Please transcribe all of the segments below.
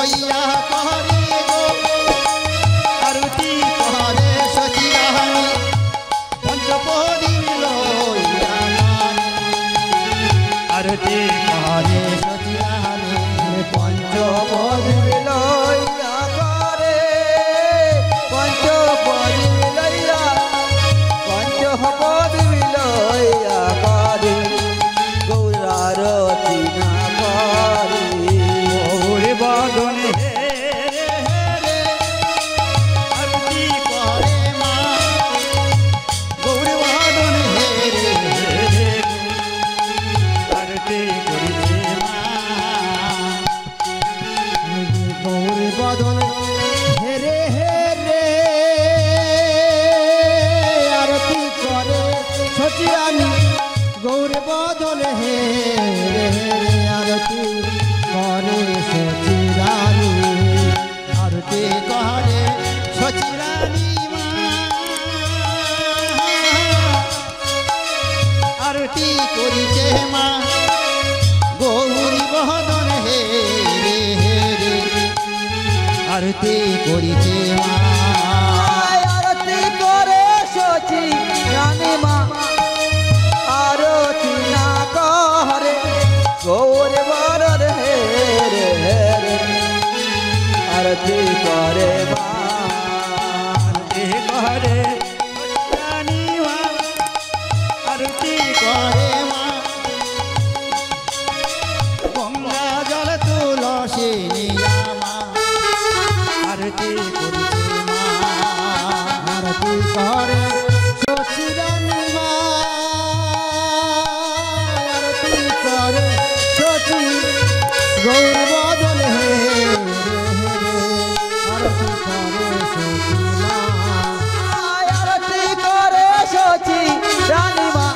লইয়া করে গো আরতি করে সচিরানী পঞ্চপ্রদীপ লইয়া আরতি করে সচিরানী পঞ্চপ্রদীপ লইয়া করে পঞ্চপ্রদীপ লইয়া পঞ্চপ্রদীপ লইয়া করে গৌরারতি না করে গৌর বদন হে রে আরতি করে মা গৌর বদন হে রে আরতি করিছে মা গৌর বদন হে রে আরতি করে সচিরানী গৌর বদন হে আরতি করে সচিরানী আরতি করে সচিরানী মা আরতি করিছে মা গৌর বদন হে আরতি করিছে মা আরতি করে সচি রানী মা আরতি না করে গৌর বদন হে আরতি করে মা আরতি করে সচিরানী মা আরতি করে মা গঙ্গা জল তুলসী নিয়া মা আরতি করিছে মা আরতি করে সচিরানী মা আরতি করে সচি গৌর বদন হে আরতি করে সচি মা আরতি করে সচি রানী মা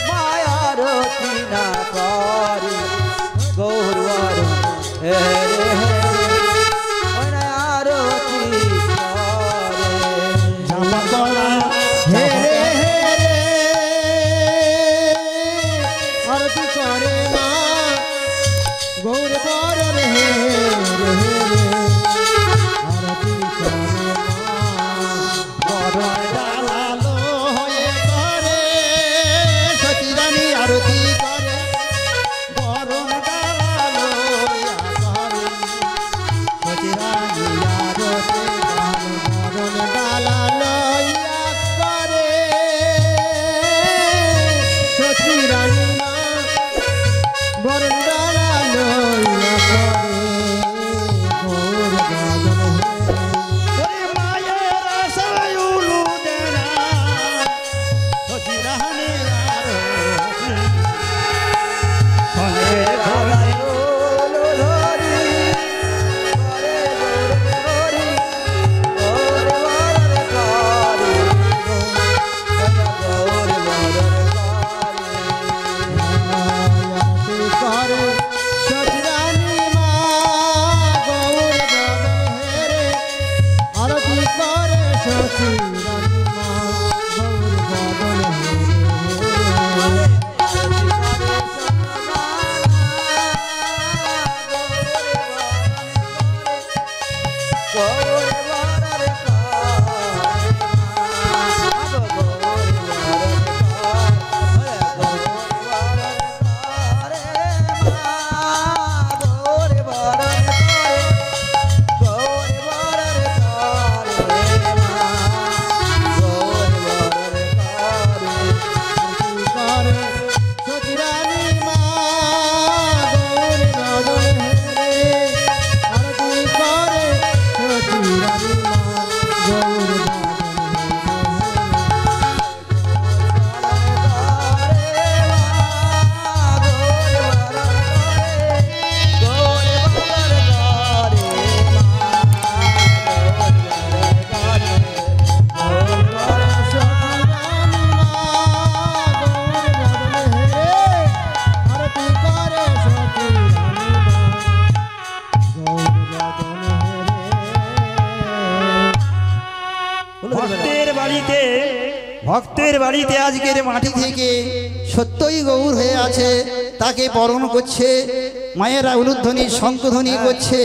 মায়ারতি না করে গৌর বদন হে আরতি করে জামাতলা হে রে আরতি করে মা গৌর বদন হে আরতি করে মা বরণ ডালালো হয়ে করে সচিরানী আরতি করে বরণ ডালালো হইয়া করে সচিরানী আরতি করে বরণ ডালালো হইয়া করে সচিরানী মা বরণ ডালালো হইয়া করে গৌর বদন হে মায়ের আশায় উলু দেনা সচিরানী আরতি ফলে ফলে আরতি করে সচিরানী মা গৌর বদন হে আরতি করে সচিরানী মা গৌর বদন হে ভক্তের বাড়িতে আজকের মাটি থেকে সত্যই গৌর হয়ে আছে, তাকে বরণ করছে মায়েরা উলুধ্বনি শঙ্খধ্বনি করছে।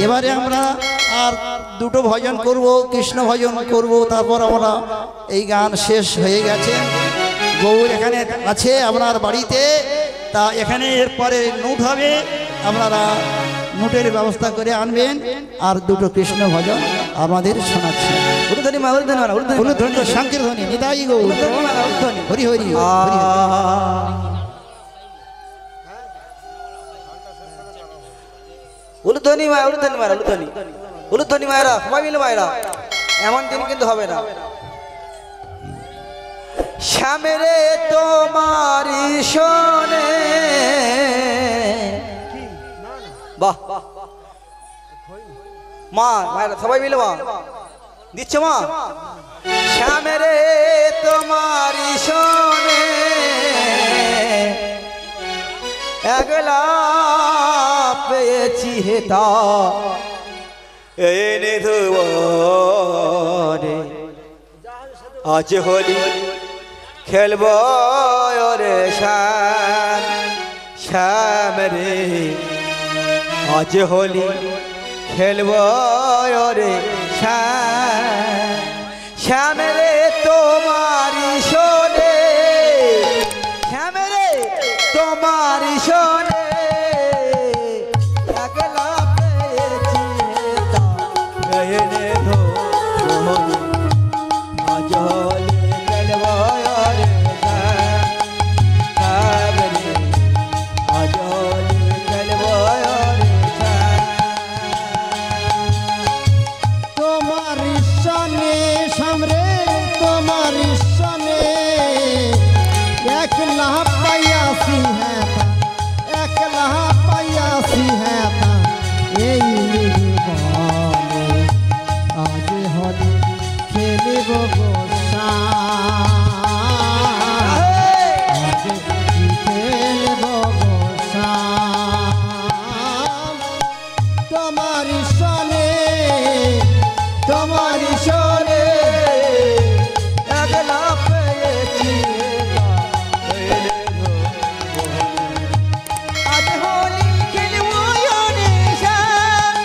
এবারে আমরা আর দুটো ভজন করব, কৃষ্ণ ভজন করব, তারপর আমরা এই গান শেষ হয়ে গেছে। গৌর এখানে আছে আপনার বাড়িতে, তা এখানে এরপরে নোট হবে, আপনারা নোটের ব্যবস্থা করে আনবেন আর দুটো কৃষ্ণ ভজন আমাদের শোনাচ্ছে। উলুধ্বনি মা, উলুধ্বনি মা, উলুধ্বনি মা। উলুধ্বনি শঙ্কর ধ্বনি নিতাই গৌর, উলুধ্বনি মা, উলুধ্বনি। হরি হরি হরি হরি। উলুধ্বনি মা, উলুধ্বনি মা, উলুধ্বনি। উলুধ্বনি মায়েরা, সবাই মিলে মায়েরা, এমন দিন কিন্তু হবে না। শ্যামেরে তোমারি শোনে, বাহ মা, মায়েরা সবাই মিলে মা দিচ্ছে মা। শ্যামেরে তোমারি শোনে, একলা পেয়েছি হেতা এনে ধুবনে, আজ হোলি খেলব রে শ্যাম, শ্যাম রে আজ হোলি খেলব রে শ্যাম, শ্যাম রে তোমারি শোনে, শ্যাম রে তোমারি শোনে, একলা পেয়েছি হেতা এনে ধুবনে, আজ হোলি খেলব রে শ্যাম, শ্যাম রে আজ হোলি খেলব রে শ্যাম। তোমার সনে সামরে, তোমার সনে একলা পাইয়াছি হ্যাঁ, একলা পাইয়াছি হ্যাঁ, এই নির্বাণে আজ হলে খেলিব গোসাই, আজ খেলিব গোসাই। তোমার সনে, তোমার সনে একলা পেয়েছি হেতা এনে ধুবনে, আজ হোলি খেলব রে শ্যাম,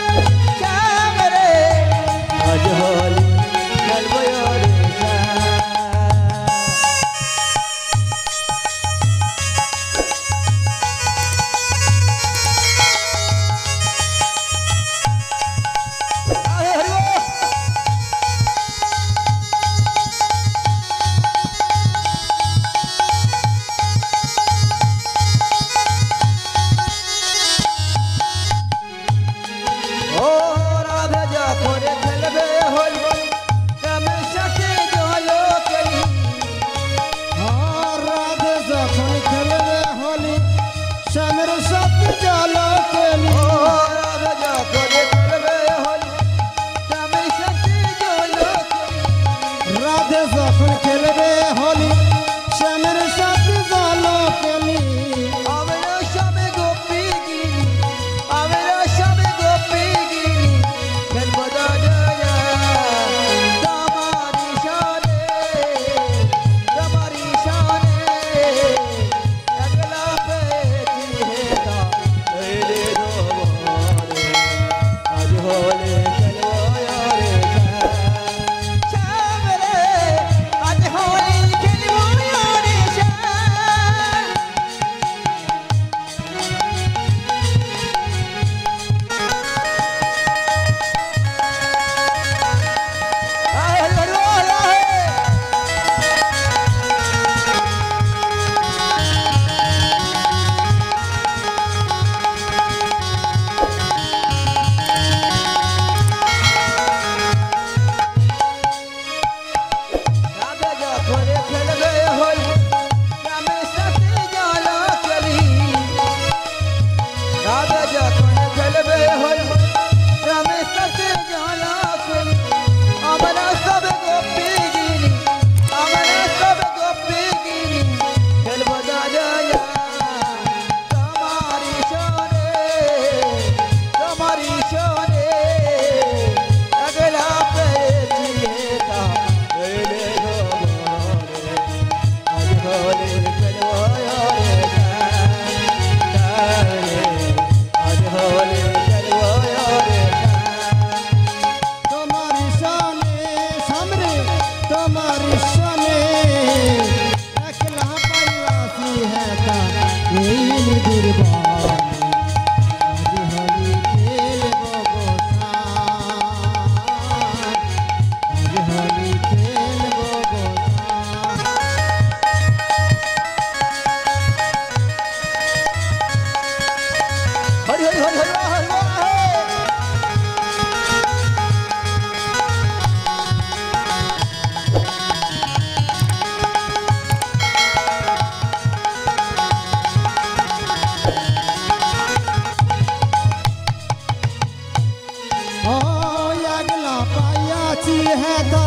है था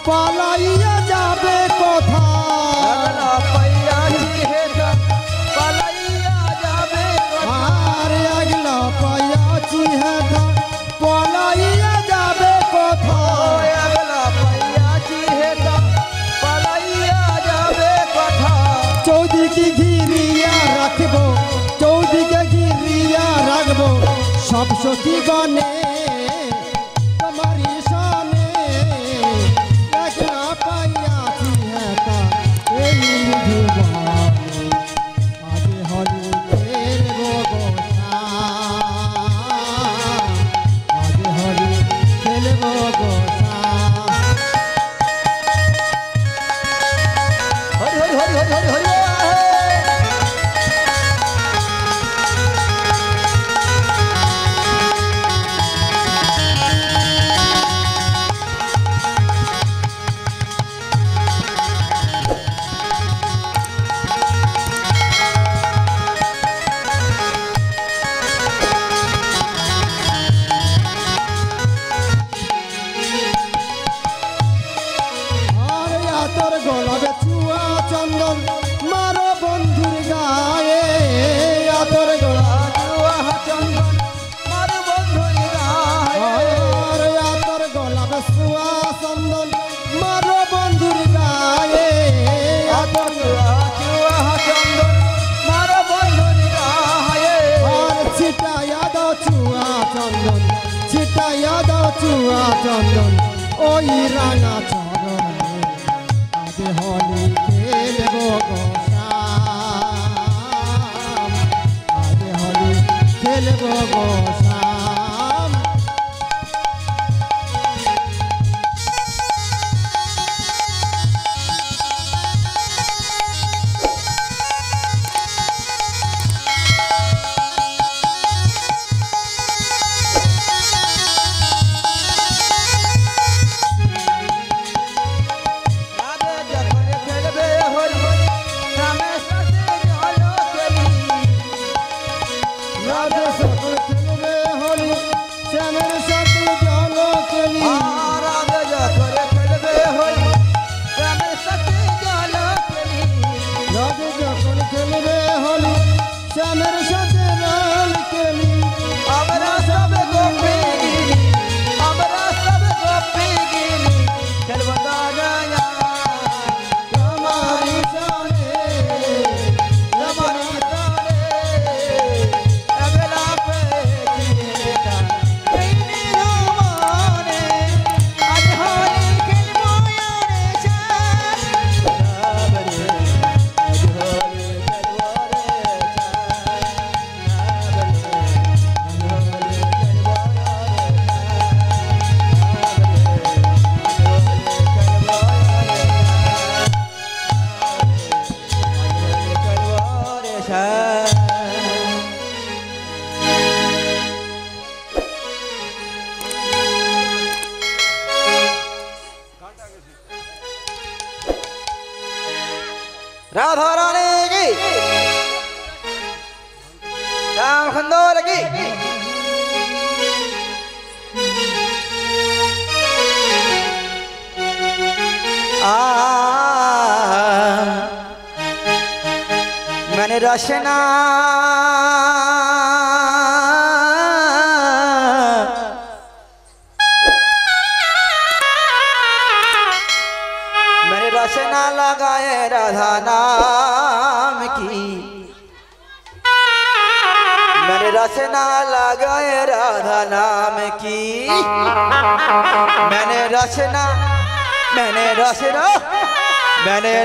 पालाइया जाबे कोथा अगला पैया है था पलैया जाबे आरे अगला पायाची है था पालाइया जाबे कोथा अगला पैया है था पलैया जाबे कथा चौदी की घिरिया रखबो चौदी के घिरिया रखबो सब सखी बने तुम्हारी शाने एकला पायाची है था आज हली खेलबो गोसा आज हली खेलबो गोसा हरि हरि हरि हरि हरि हरि আর তোর গোলাপে চুয়া চন্দন মারো বন্ধুর গায়ে তোর গোলাপ চন্দন মার বন্ধু আর তোর গোলাপে চুয়া চন্দন মারো বন্ধুর গায়ে তোর চন্দন মার বন্ধু আর ছিটাইয়া দাও চুয়া চন্দন ছিটাইয়া দাও চুয়া চন্দন ওই রাঙা চরণে আজ হলি খেলবো গোসাম আজ হলি খেলবো গোসাম রাধে যখন খেলবে হরি রামের সাথে জল খেলি রাধে সকল খেলবে হলি শ্যামের সাথে জল খেলি রাধে যখন খেলবে হরি রামের সাথে জল খেলি রাধে যখন খেলবে হলি শ্যামের সাথে রল খেলি আমরা সব গোপী গিরি আমরা সব গোপী গিরি খেলব দাঁড়ায়া তোমারি শানে रमणी तारे अगला पे जीता कहीं रामाने अजहारी खेलबो यारे रावरे अजहारी खेलबो रे राधा रानी की श्याम खंडोर की मैंने रचना मैंने रचना लगाए राधा नाम की मैंने रचना लगाए राधा नाम की मैंने रचना मैंने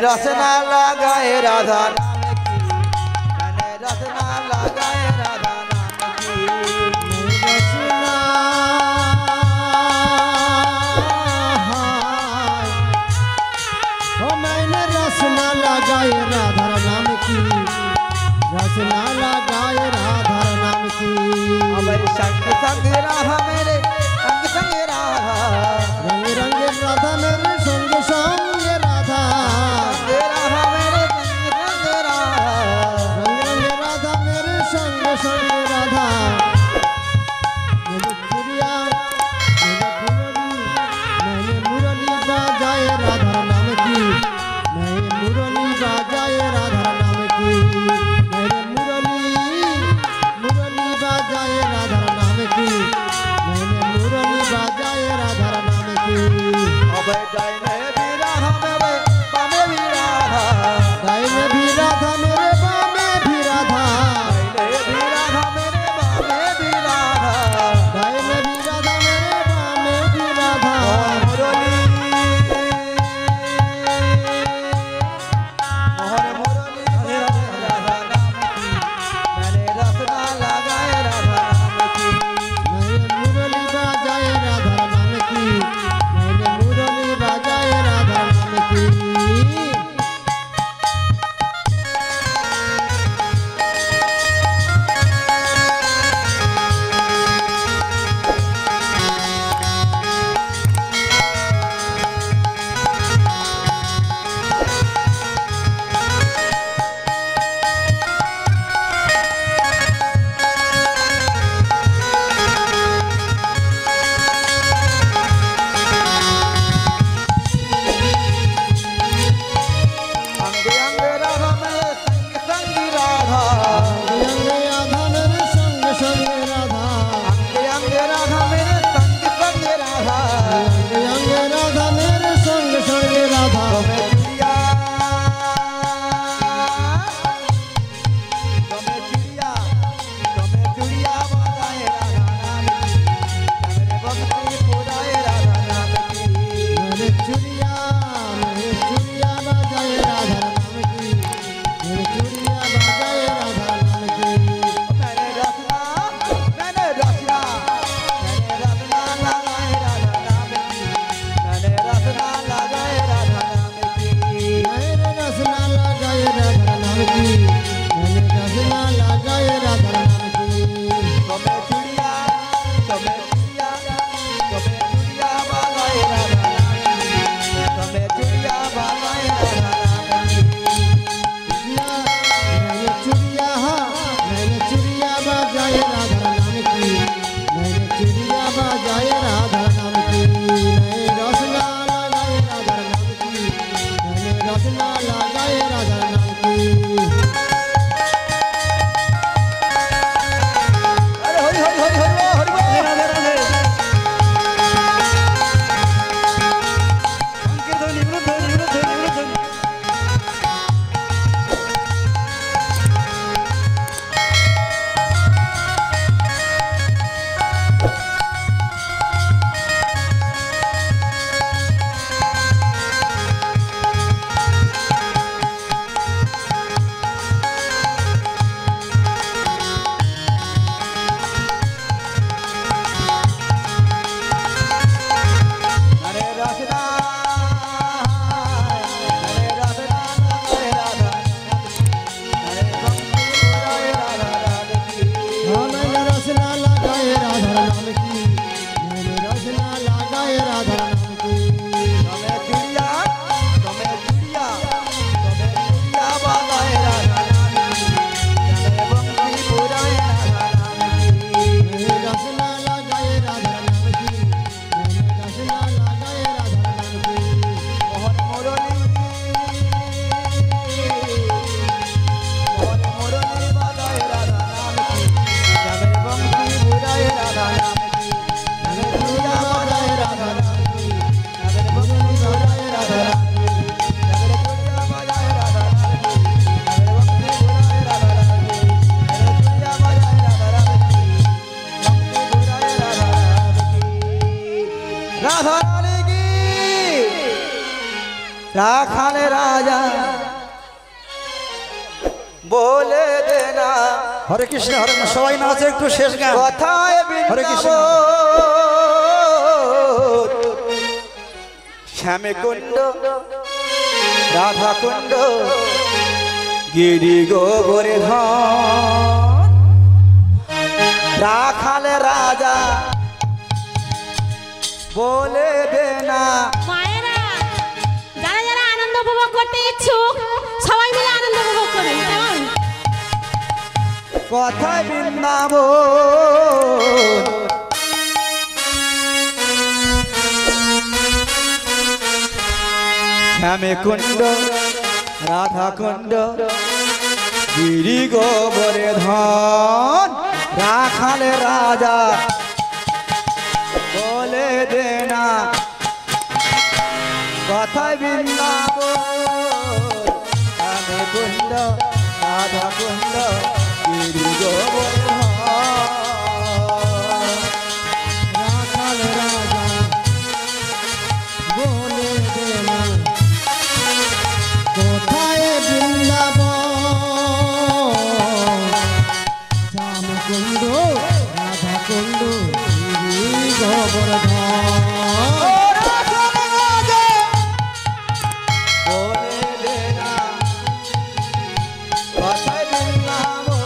रचना लगाए राधा नाम की मैंने रचना लगाए राधा नाम की मैंने रसना लगाए राधा नाम की रसना लगाए राधा नाम की अमर संग संग राहा मेरे संग संग राहा रंग रंग राधा मेरे संग संग राधा संग राहा मेरे संग संग राहा रंग रंग राधा मेरे संग संग राधा मेरे प्रिया मेरे प्रियरी मैंने রাধা রানী কি রাখালে রাজা বলে দে না হরে কৃষ্ণ হরে কৃষ্ণ, সবাই নাচে একটু শেষ গান। কথায় হরে কৃষ্ণ। শ্যামে কুণ্ড রাধা কুণ্ড গিরি গোবরে ধন রাখালে রাজা বলে দে না মায়েরা যারা যারা আনন্দ উপভোগ করতে ইচ্ছুক সবাই মিলে আনন্দ উপভোগ করুন, কেমন? কথায় বৃন্দাবন শ্যামে কুণ্ড রাধা কুণ্ড গিরি গোবরে ধন রাখালে রাজা বলে দে না কথায় বৃন্দাবন শ্যামে কুণ্ড রাধা কুণ্ড গিরি গোবরে ধন রাখাল রাজা বলে দে না কোথায় বৃন্দাবন শ্যাম কুণ্ড রাধা কুণ্ড গিরি গোবর্ধন বলে দে না কথায় বৃন্দাবন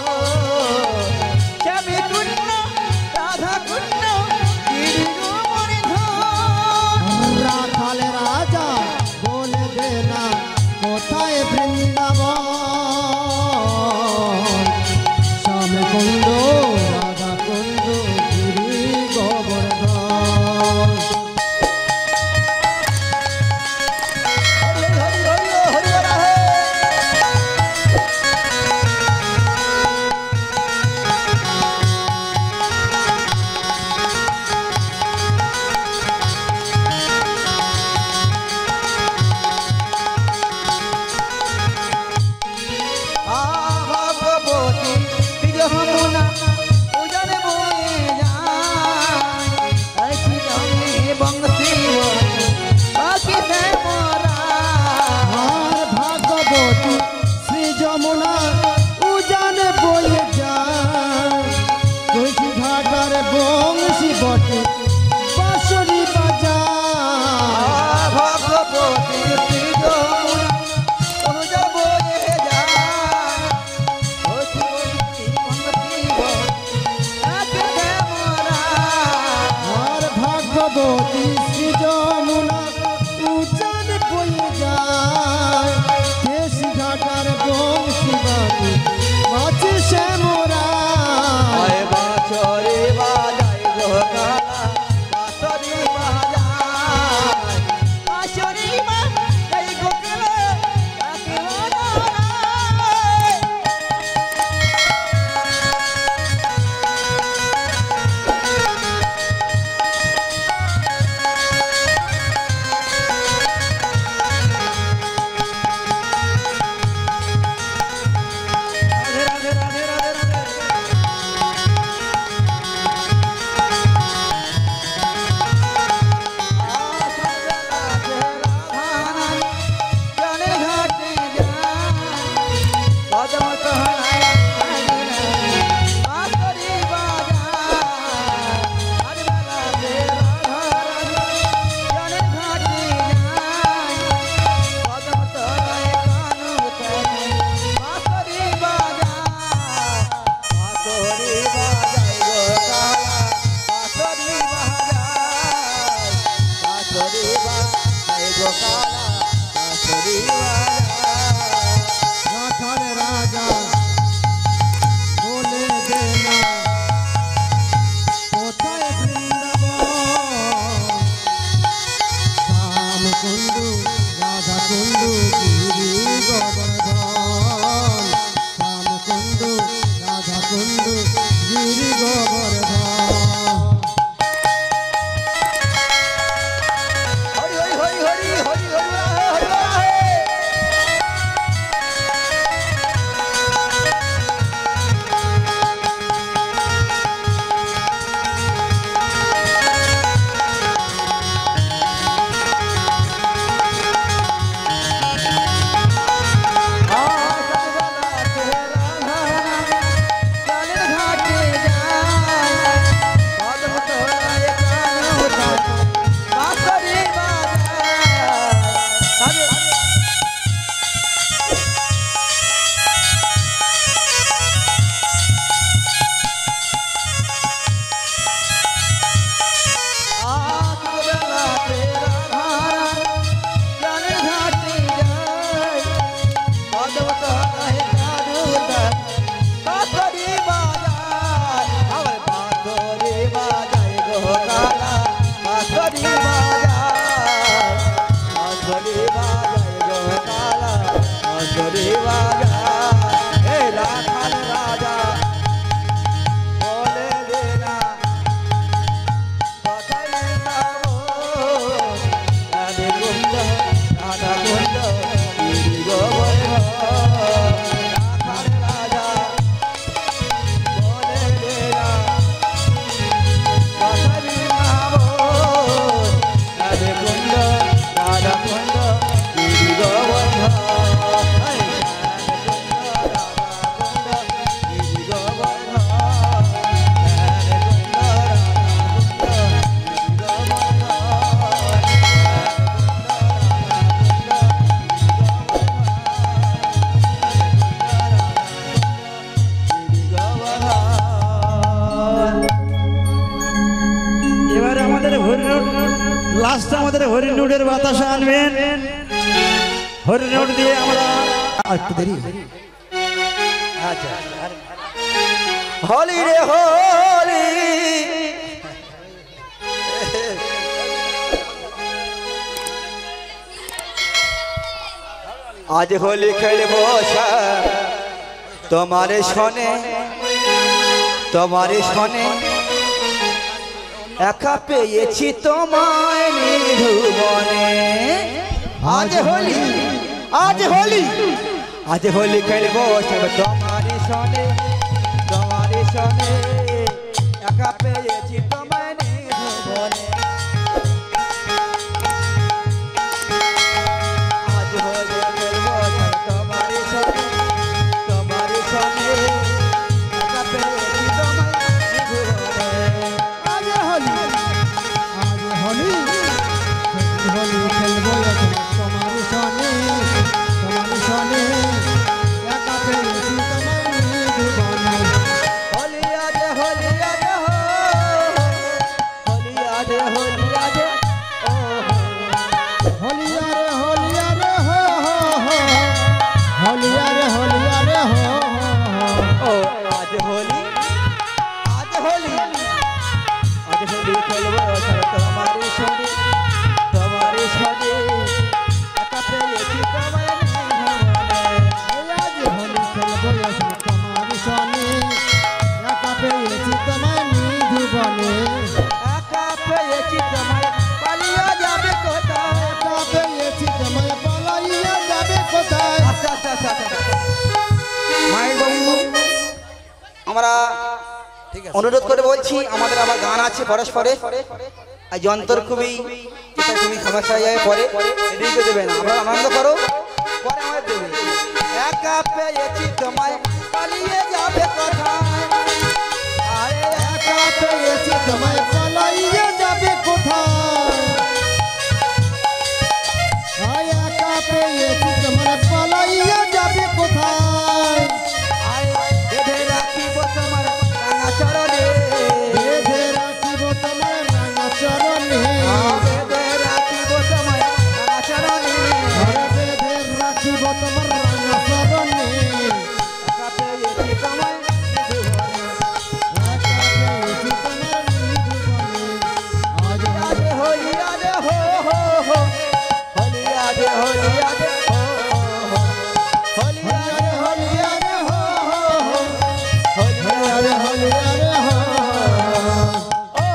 শ্যামে কুণ্ড রাধা কুণ্ড গিরি গোবরে ধন রাখাল রাজা বলে দে না কোথায় বৃন্দাবন শ্যাম কুণ্ড রাধা কুণ্ড গিরি গোবর্ধন হরি হরি হরি হরি রাহে ভগবতী যমুনা উজানে বয়ে যায় বংশী পাখি মরা আর ভাগবতী শ্রী যমুনা উজানে বয়ে যায় তুলসী ঘাটার বংশী বটে বাঁশরি বাজায় ভগবতী শ্রী যমুনা উজানে বয়ে যায় আর ভাগবতী শ্রী যমুনা উজানে বয়ে যায় তুলসী ঘাটার বংশী বটে বাঁচে শ্যামরা বাঁচরে বাজায় গোকালা বাঁশরি বাজায় বাঁশরি বাজায় গোকালা কাকে বাজায় রাধে রাধে রাধে রাধে রাধে লাস্টে আমাদের হরিণুটের বাতাসা আনবেন। হরিণুট দিয়ে আমরা একটু দেরি আচ্ছা হোলি রে হোলি আজ হোলি খেলবো তোমারে শোনে একা পেয়েছি তোমায় নিধুবনে। আজ হোলি খেলবো তোমারে শোনে একা পেয়েছি তোমায় নিধুবনে। আজ হোলি খেলবো তোমারে শোনে একা পেয়েছি তোমায় নিধুবনে। আজ হোলি খেলবো তোমার সনে একা পেয়েছি তোমার নিধুবনে। হোলি আজ হোলি আজ হো হোলি আজ হোলি আজ ও হলিয়ারে হলিয়ারে হো হো হো হলিয়ারে হলিয়ারে হো হো ও আজ হোলি খেলবো তোমারি সঙ্গে একা পেয়েছি তোমায় নিধুবনে। আজ হোলি খেলবো তোমার সনে একা পেয়েছি তোমার নিধুবনে। একা পেয়েছি তোমায় পালিয়ে যাবে কোথায়। একা পেয়েছি তোমায় পালাইয়া যাবে কোথায়। আচ্ছা মায়ের বাবু আমরা অনুরোধ করে বলছি আমাদের আবার গান আছে পরস্পরে আর যন্ত্র খুবই সমস্যা হয়ে যাবে পরে দিতে দেবে না। আমরা আনন্দ করো পরে আমাদের দেবে। একা পেয়েছি তোমায় পালিয়ে যাবে কোথায়। আরে একা পেয়েছি তোমায় পালাইয়া যাবে কোথায়। একা পেয়েছি তোমায় পালাইয়া যাবে কোথায়। বেঁধে রাখিব তোমার রাঙা চরণে। বেঁধে রাখিব তোমার রাঙা চরণে। বেঁধে রাখিব তোমার রাঙা চরণে। বেঁধে রাখিব তোমার রাঙা চরণে। একা পেয়েছি তোমায় নিধুবনে। একা পেয়েছি তোমার নিধুবনে। আজ আজ হোলি আজ হো হো হো হোলি আজ হোলি আজ হো হো হোলি আজ হলিয়ারে হো হো হো হোলি আজ হলিয়ারে হো ও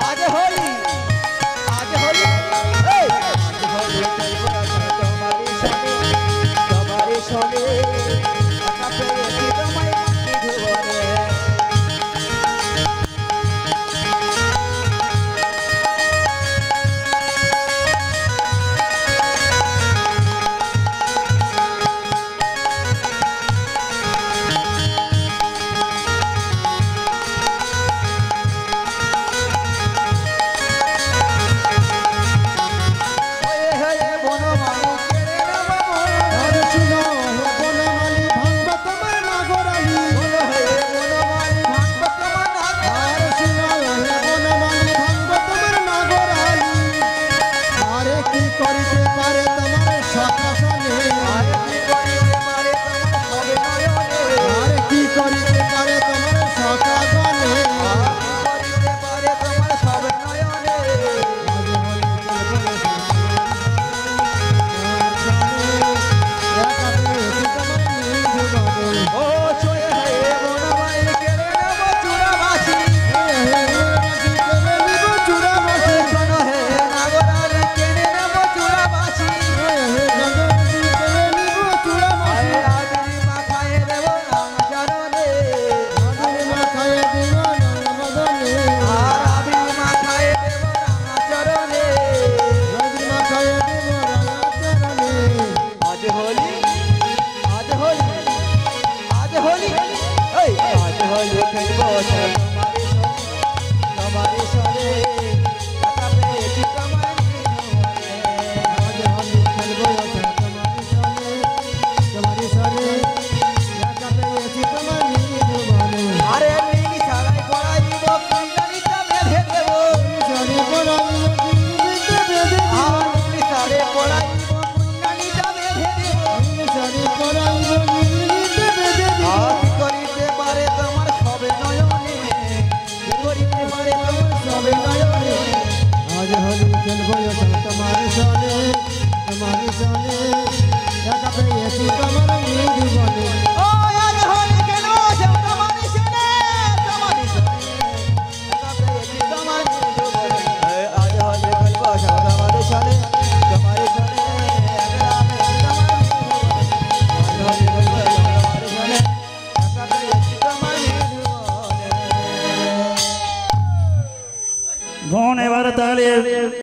আজ হোলি এই আজ হোলি তোমারি সঙ্গে তোমার সনে একা পেয়েছি তোমার